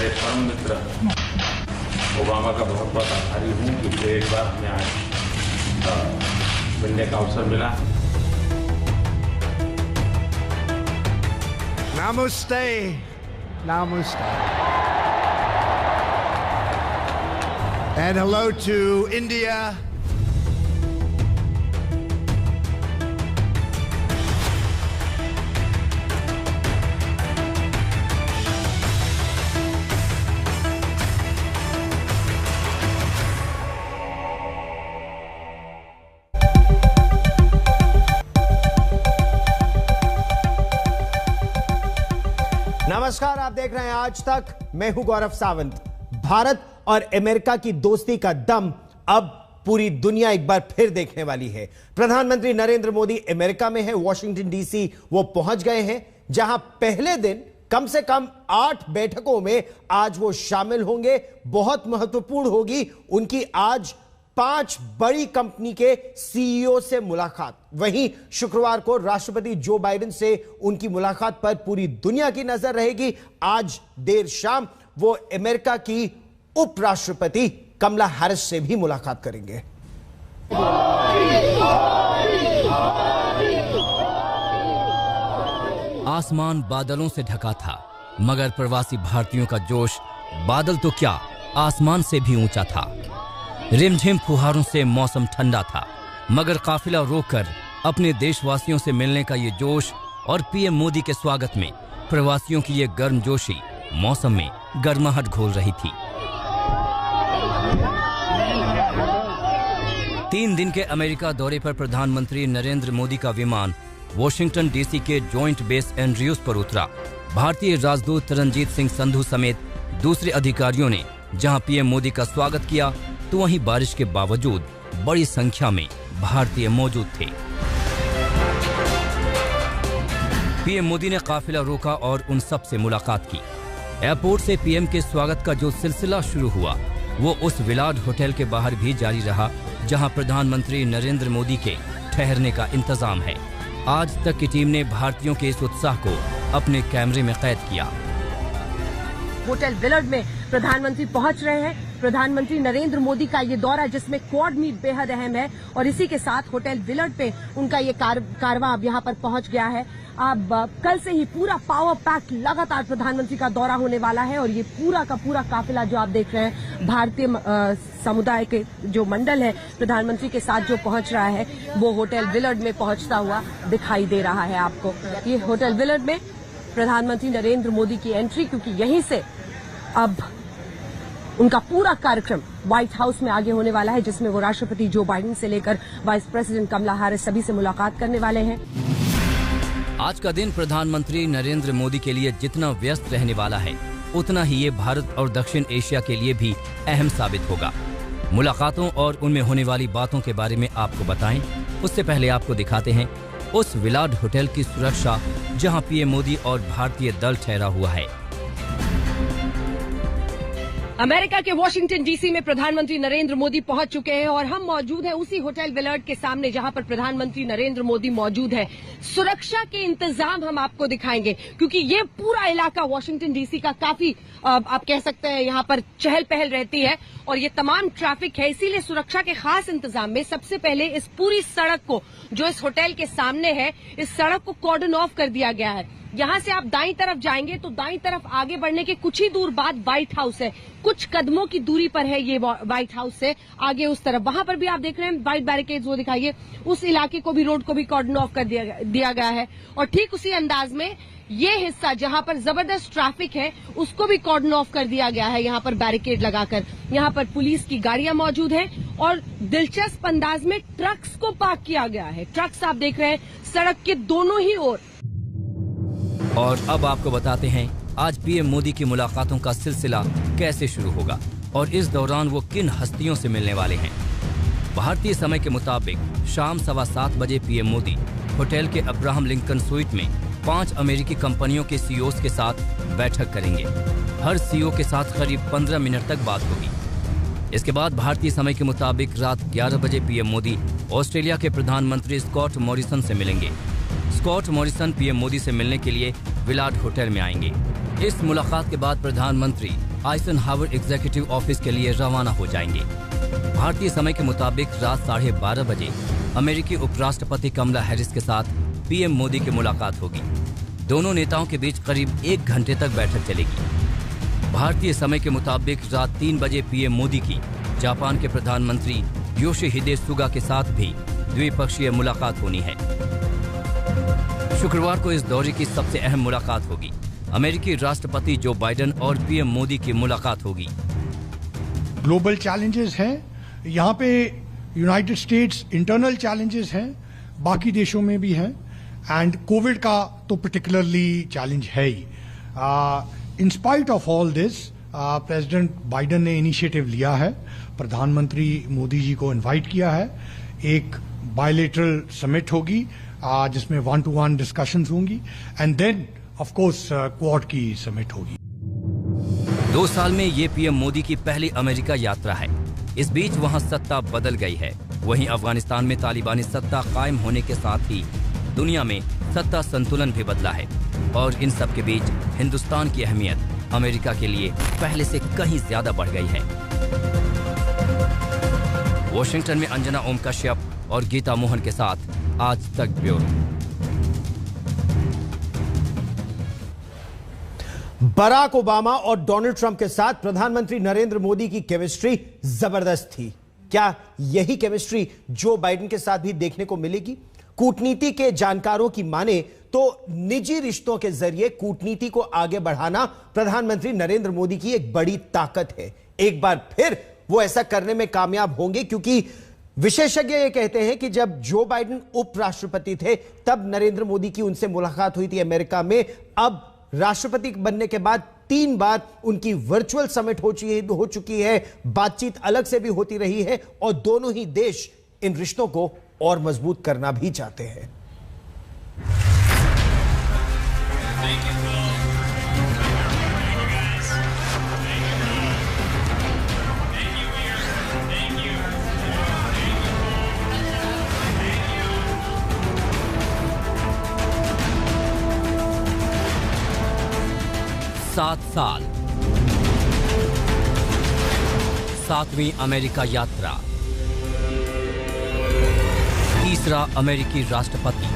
मेरे परम मित्र ओबामा का बहुत बहुत आभारी हूँ कि मुझे एक बार हमें आज मिलने का अवसर मिला। Namaste. Namaste. And hello to India. नमस्कार, आप देख रहे हैं आज तक। मैं हूं गौरव सावंत। भारत और अमेरिका की दोस्ती का दम अब पूरी दुनिया एक बार फिर देखने वाली है। प्रधानमंत्री नरेंद्र मोदी अमेरिका में हैं, वॉशिंगटन डीसी वो पहुंच गए हैं, जहां पहले दिन कम से कम 8 बैठकों में आज वो शामिल होंगे। बहुत महत्वपूर्ण होगी उनकी आज 5 बड़ी कंपनी के सीईओ से मुलाकात। वहीं शुक्रवार को राष्ट्रपति जो बाइडेन से उनकी मुलाकात पर पूरी दुनिया की नजर रहेगी। आज देर शाम वो अमेरिका की उपराष्ट्रपति कमला हैरिस से भी मुलाकात करेंगे। आसमान बादलों से ढका था, मगर प्रवासी भारतीयों का जोश बादल तो क्या, आसमान से भी ऊंचा था। रिमझिम फुहारों से मौसम ठंडा था, मगर काफिला रोककर अपने देशवासियों से मिलने का ये जोश और पीएम मोदी के स्वागत में प्रवासियों की ये गर्मजोशी मौसम में गर्माहट घोल रही थी। 3 दिन के अमेरिका दौरे पर प्रधानमंत्री नरेंद्र मोदी का विमान वॉशिंगटन डीसी के जॉइंट बेस एंड्रयूज पर उतरा। भारतीय राजदूत तरनजीत सिंह संधू समेत दूसरे अधिकारियों ने जहां पीएम मोदी का स्वागत किया, तो वहीं बारिश के बावजूद बड़ी संख्या में भारतीय मौजूद थे। पीएम मोदी ने काफिला रोका और उन सब से मुलाकात की। एयरपोर्ट से पीएम के स्वागत का जो सिलसिला शुरू हुआ, वो उस विलाड होटल के बाहर भी जारी रहा, जहां प्रधानमंत्री नरेंद्र मोदी के ठहरने का इंतजाम है। आज तक की टीम ने भारतीयों के इस उत्साह को अपने कैमरे में कैद किया। होटल विलाड में प्रधानमंत्री पहुंच रहे हैं। प्रधानमंत्री नरेंद्र मोदी का ये दौरा, जिसमें क्वाड मीट बेहद अहम है, और इसी के साथ होटल विलाड पे उनका ये कारवां अब यहाँ पर पहुंच गया है। अब कल से ही पूरा पावर पैक लगातार प्रधानमंत्री का दौरा होने वाला है, और ये पूरा का पूरा काफिला जो आप देख रहे हैं, भारतीय समुदाय के जो मंडल है प्रधानमंत्री के साथ जो पहुंच रहा है, वो होटल विलाड में पहुंचता हुआ दिखाई दे रहा है आपको। ये होटल विलाड में प्रधानमंत्री नरेंद्र मोदी की एंट्री, क्योंकि यहीं से अब उनका पूरा कार्यक्रम व्हाइट हाउस में आगे होने वाला है, जिसमें वो राष्ट्रपति जो बाइडेन से लेकर वाइस प्रेसिडेंट कमला हैरिस सभी से मुलाकात करने वाले हैं। आज का दिन प्रधानमंत्री नरेंद्र मोदी के लिए जितना व्यस्त रहने वाला है, उतना ही ये भारत और दक्षिण एशिया के लिए भी अहम साबित होगा। मुलाकातों और उनमें होने वाली बातों के बारे में आपको बताएं, उससे पहले आपको दिखाते हैं उस विलाड होटल की सुरक्षा, जहां पीएम मोदी और भारतीय दल ठहरा हुआ है। अमेरिका के वॉशिंगटन डीसी में प्रधानमंत्री नरेंद्र मोदी पहुंच चुके हैं, और हम मौजूद हैं उसी होटल विलाड के सामने जहां पर प्रधानमंत्री नरेंद्र मोदी मौजूद हैं। सुरक्षा के इंतजाम हम आपको दिखाएंगे, क्योंकि ये पूरा इलाका वॉशिंगटन डीसी का काफी आप कह सकते हैं यहाँ पर चहल पहल रहती है, और ये तमाम ट्रैफिक है, इसीलिए सुरक्षा के खास इंतजाम में सबसे पहले इस पूरी सड़क को, जो इस होटल के सामने है, इस सड़क को कॉर्डन ऑफ कर दिया गया है। यहाँ से आप दाईं तरफ जाएंगे तो दाईं तरफ आगे बढ़ने के कुछ ही दूर बाद व्हाइट हाउस है, कुछ कदमों की दूरी पर है ये व्हाइट हाउस से आगे उस तरफ। वहां पर भी आप देख रहे हैं व्हाइट बैरिकेड्स, वो दिखाइए, उस इलाके को भी, रोड को भी कॉर्डन ऑफ कर दिया गया है। और ठीक उसी अंदाज में ये हिस्सा जहां पर जबरदस्त ट्रैफिक है, उसको भी कॉर्डन ऑफ कर दिया गया है, यहाँ पर बैरिकेड लगाकर। यहाँ पर पुलिस की गाड़ियां मौजूद हैं, और दिलचस्प अंदाज में ट्रक्स को पार्क किया गया है। ट्रक्स आप देख रहे हैं सड़क के दोनों ही ओर। और अब आपको बताते हैं आज पीएम मोदी की मुलाकातों का सिलसिला कैसे शुरू होगा, और इस दौरान वो किन हस्तियों से मिलने वाले हैं। भारतीय समय के मुताबिक शाम 7:15 बजे पीएम मोदी होटल के अब्राहम लिंकन स्वीट में 5 अमेरिकी कंपनियों के सीईओज के साथ बैठक करेंगे। हर सीईओ के साथ करीब 15 मिनट तक बात होगी। इसके बाद भारतीय समय के मुताबिक रात 11 बजे पीएम मोदी ऑस्ट्रेलिया के प्रधानमंत्री स्कॉट मॉरिसन से मिलेंगे। स्कॉट मॉरिसन पीएम मोदी से मिलने के लिए विलाड होटल में आएंगे। इस मुलाकात के बाद प्रधानमंत्री आइजनहावर एग्जीक्यूटिव ऑफिस के लिए रवाना हो जाएंगे। भारतीय समय के मुताबिक रात 12:30 बजे अमेरिकी उपराष्ट्रपति कमला हैरिस के साथ पीएम मोदी की मुलाकात होगी। दोनों नेताओं के बीच करीब 1 घंटे तक बैठक चलेगी। भारतीय समय के मुताबिक रात 3 बजे पीएम मोदी की जापान के प्रधानमंत्री योशिहिदे सुगा के साथ भी द्विपक्षीय मुलाकात होनी है। शुक्रवार को इस दौरे की सबसे अहम मुलाकात होगी। अमेरिकी राष्ट्रपति जो बाइडेन और पीएम मोदी की मुलाकात होगी। ग्लोबल चैलेंजेस हैं, यहाँ पे यूनाइटेड स्टेट्स इंटरनल चैलेंजेस हैं, बाकी देशों में भी हैं, एंड कोविड का तो पर्टिकुलरली चैलेंज है ही। In spite of all this president Biden ने इनिशिएटिव लिया है, प्रधानमंत्री मोदी जी को इनवाइट किया है। एक बायलेटरल समिट होगी जिसमें 1-to-1 डिस्कशंस होंगी, and then of course Quad की समिट होगी। 2 साल में ये पीएम मोदी की पहली अमेरिका यात्रा है। इस बीच वहां सत्ता बदल गई है। वहीं अफगानिस्तान में तालिबानी सत्ता कायम होने के साथ ही दुनिया में सत्ता संतुलन भी बदला है और इन सब के बीच हिंदुस्तान की अहमियत अमेरिका के लिए पहले से कहीं ज्यादा बढ़ गई है। वॉशिंगटन में अंजना ओम कश्यप और गीता मोहन के साथ आज तक ब्यूरो। बराक ओबामा और डोनाल्ड ट्रंप के साथ प्रधानमंत्री नरेंद्र मोदी की केमिस्ट्री जबरदस्त थी। क्या यही केमिस्ट्री जो बाइडेन के साथ भी देखने को मिलेगी? कूटनीति के जानकारों की माने तो निजी रिश्तों के जरिए कूटनीति को आगे बढ़ाना प्रधानमंत्री नरेंद्र मोदी की एक बड़ी ताकत है। एक बार फिर वो ऐसा करने में कामयाब होंगे, क्योंकि विशेषज्ञ ये कहते हैं कि जब जो बाइडेन उपराष्ट्रपति थे तब नरेंद्र मोदी की उनसे मुलाकात हुई थी अमेरिका में। अब राष्ट्रपति बनने के बाद 3 बार उनकी वर्चुअल समिट हो चुकी है, बातचीत अलग से भी होती रही है और दोनों ही देश इन रिश्तों को और मजबूत करना भी चाहते हैं। सात साल 7वीं अमेरिका यात्रा, तीसरा अमेरिकी राष्ट्रपति।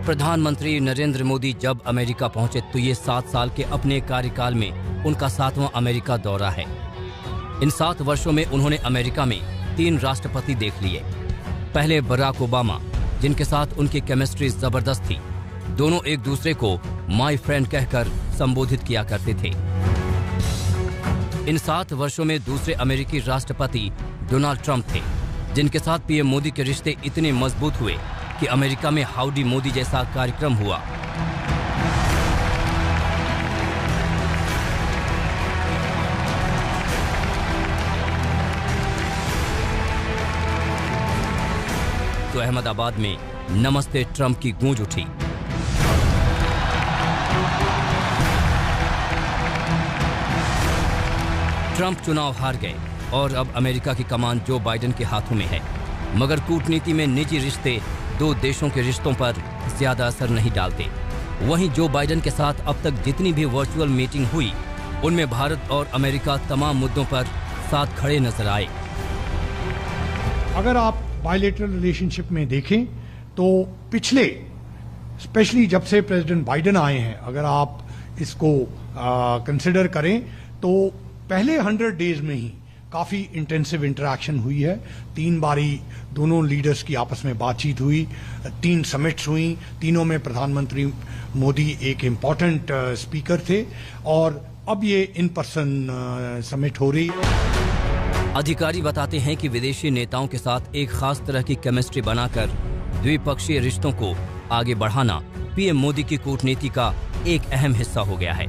प्रधानमंत्री नरेंद्र मोदी जब अमेरिका पहुंचे तो ये 7 साल के अपने कार्यकाल में उनका 7वां अमेरिका दौरा है। इन 7 वर्षों में उन्होंने अमेरिका में 3 राष्ट्रपति देख लिए। पहले बराक ओबामा, जिनके साथ उनकी केमिस्ट्री जबरदस्त थी। दोनों एक दूसरे को माय फ्रेंड कहकर संबोधित किया करते थे। इन 7 वर्षों में दूसरे अमेरिकी राष्ट्रपति डोनाल्ड ट्रंप थे, जिनके साथ पीएम मोदी के रिश्ते इतने मजबूत हुए कि अमेरिका में हाउडी मोदी जैसा कार्यक्रम हुआ। तो अहमदाबाद में नमस्ते ट्रंप की गूंज उठी। ट्रंप चुनाव हार गए और अब अमेरिका की कमान जो बाइडेन के हाथों में है। मगर कूटनीति में निजी रिश्ते 2 देशों के रिश्तों पर ज्यादा असर नहीं डालते। वहीं जो बाइडेन के साथ अब तक जितनी भी वर्चुअल मीटिंग हुई, उनमें भारत और अमेरिका तमाम मुद्दों पर साथ खड़े नजर आए। अगर आप बायलेटरल रिलेशनशिप में देखें तो पिछले, स्पेशली जब से प्रेसिडेंट बाइडेन आए हैं, अगर आप इसको कंसिडर करें तो पहले 100 डेज में ही काफी इंटेंसिव इंटरेक्शन हुई है। 3 बारी दोनों लीडर्स की आपस में बातचीत हुई, 3 समिट्स हुई, तीनों में प्रधानमंत्री मोदी एक इम्पॉर्टेंट स्पीकर थे और अब ये इन पर्सन समिट हो रही है। अधिकारी बताते हैं कि विदेशी नेताओं के साथ एक खास तरह की केमिस्ट्री बनाकर द्विपक्षीय रिश्तों को आगे बढ़ाना पीएम मोदी की कूटनीति का एक अहम हिस्सा हो गया है।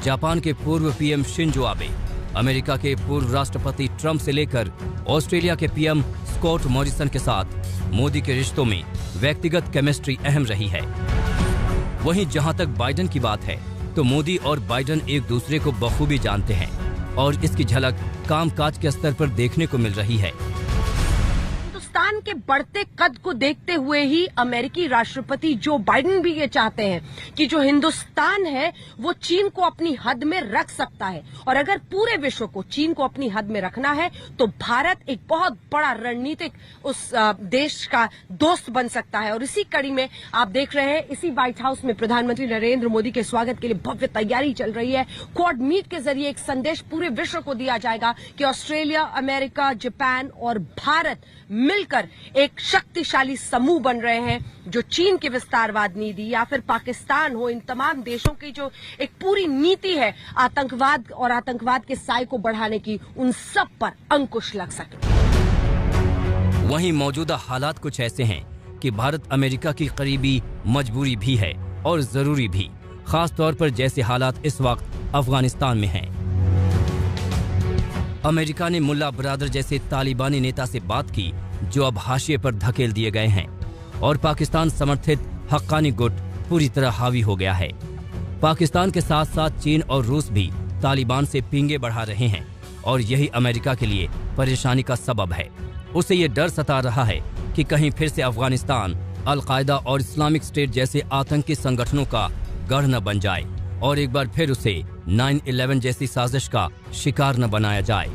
जापान के पूर्व पीएम शिंजो आबे, अमेरिका के पूर्व राष्ट्रपति ट्रंप से लेकर ऑस्ट्रेलिया के पीएम स्कॉट मॉरिसन के साथ मोदी के रिश्तों में व्यक्तिगत केमिस्ट्री अहम रही है। वहीं जहां तक बाइडेन की बात है तो मोदी और बाइडेन एक दूसरे को बखूबी जानते हैं और इसकी झलक कामकाज के स्तर पर देखने को मिल रही है। हिंदुस्तान के बढ़ते कद को देखते हुए ही अमेरिकी राष्ट्रपति जो बाइडेन भी ये चाहते हैं कि जो हिंदुस्तान है वो चीन को अपनी हद में रख सकता है, और अगर पूरे विश्व को चीन को अपनी हद में रखना है तो भारत एक बहुत बड़ा रणनीतिक उस देश का दोस्त बन सकता है। और इसी कड़ी में आप देख रहे हैं इसी व्हाइट हाउस में प्रधानमंत्री नरेंद्र मोदी के स्वागत के लिए भव्य तैयारी चल रही है। क्वाड मीट के जरिए एक संदेश पूरे विश्व को दिया जाएगा कि ऑस्ट्रेलिया, अमेरिका, जापान और भारत मिलकर एक शक्तिशाली समूह बन रहे हैं जो चीन की विस्तारवाद नीति या फिर पाकिस्तान हो, इन तमाम देशों की जो एक पूरी नीति है आतंकवाद और आतंकवाद के साय को बढ़ाने की, उन सब पर अंकुश लग सके। वहीं मौजूदा हालात कुछ ऐसे हैं कि भारत अमेरिका की करीबी मजबूरी भी है और जरूरी भी, खास तौर पर जैसे हालात इस वक्त अफगानिस्तान में हैं। अमेरिका ने मुल्ला बरादर जैसे तालिबानी नेता से बात की जो अब हाशिए पर धकेल दिए गए हैं, और पाकिस्तान समर्थित हक्कानी गुट पूरी तरह हावी हो गया है। पाकिस्तान के साथ साथ चीन और रूस भी तालिबान से पींगे बढ़ा रहे हैं और यही अमेरिका के लिए परेशानी का सबब है। उसे ये डर सता रहा है कि कहीं फिर से अफगानिस्तान अल-कायदा और इस्लामिक स्टेट जैसे आतंकी संगठनों का गढ़ न बन जाए और एक बार फिर उसे 9/11 जैसी साजिश का शिकार न बनाया जाए।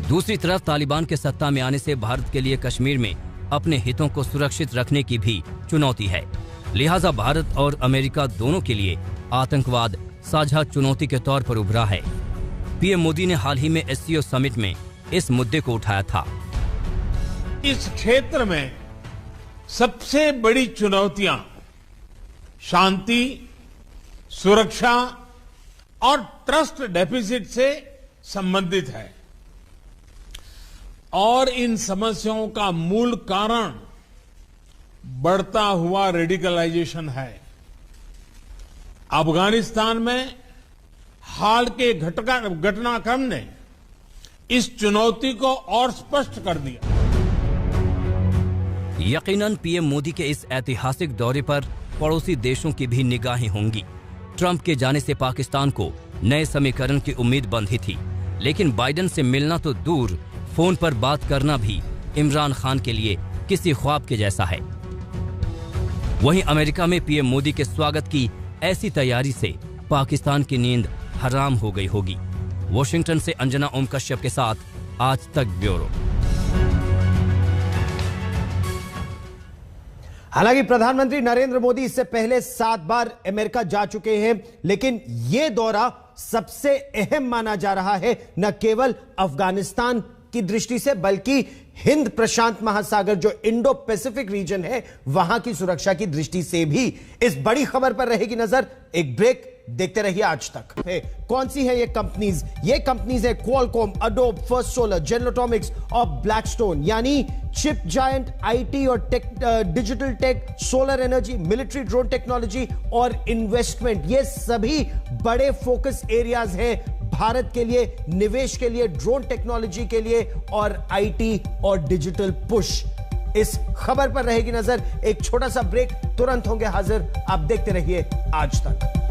दूसरी तरफ तालिबान के सत्ता में आने से भारत के लिए कश्मीर में अपने हितों को सुरक्षित रखने की भी चुनौती है। लिहाजा भारत और अमेरिका दोनों के लिए आतंकवाद साझा चुनौती के तौर पर उभरा है। पीएम मोदी ने हाल ही में SCO समिट में इस मुद्दे को उठाया था। इस क्षेत्र में सबसे बड़ी चुनौतियां शांति, सुरक्षा और ट्रस्ट डेफिसिट से संबंधित है, और इन समस्याओं का मूल कारण बढ़ता हुआ रेडिकलाइजेशन है। अफगानिस्तान में हाल के घटनाक्रम ने इस चुनौती को और स्पष्ट कर दिया। यकीनन पीएम मोदी के इस ऐतिहासिक दौरे पर पड़ोसी देशों की भी निगाहें होंगी। ट्रंप के जाने से पाकिस्तान को नए समीकरण की उम्मीद बंधी थी, लेकिन बाइडेन से मिलना तो दूर, फोन पर बात करना भी इमरान खान के लिए किसी ख्वाब के जैसा है। वहीं अमेरिका में पीएम मोदी के स्वागत की ऐसी तैयारी से पाकिस्तान की नींद हराम हो गई होगी। वॉशिंगटन से अंजना ओम कश्यप के साथ आज तक ब्यूरो। हालांकि प्रधानमंत्री नरेंद्र मोदी इससे पहले 7 बार अमेरिका जा चुके हैं, लेकिन यह दौरा सबसे अहम माना जा रहा है, न केवल अफगानिस्तान की दृष्टि से बल्कि हिंद प्रशांत महासागर जो इंडो पैसिफिक रीजन है वहां की सुरक्षा की दृष्टि से भी। इस बड़ी खबर पर रहेगी नजर। एक ब्रेक, देखते रहिए आज तक। कौन सी है ये कंपनीज? ये कंपनीज है Qualcomm, Adobe, First Solar, General Atomics और ब्लैकस्टोन, यानी चिप जायंट, आईटी और tech, digital tech, solar energy, military drone technology और इन्वेस्टमेंट। ये सभी बड़े फोकस एरियाज हैं भारत के लिए, निवेश के लिए, ड्रोन टेक्नोलॉजी के लिए और आईटी और डिजिटल पुश। इस खबर पर रहेगी नजर। एक छोटा सा ब्रेक, तुरंत होंगे हाजिर। आप देखते रहिए आज तक।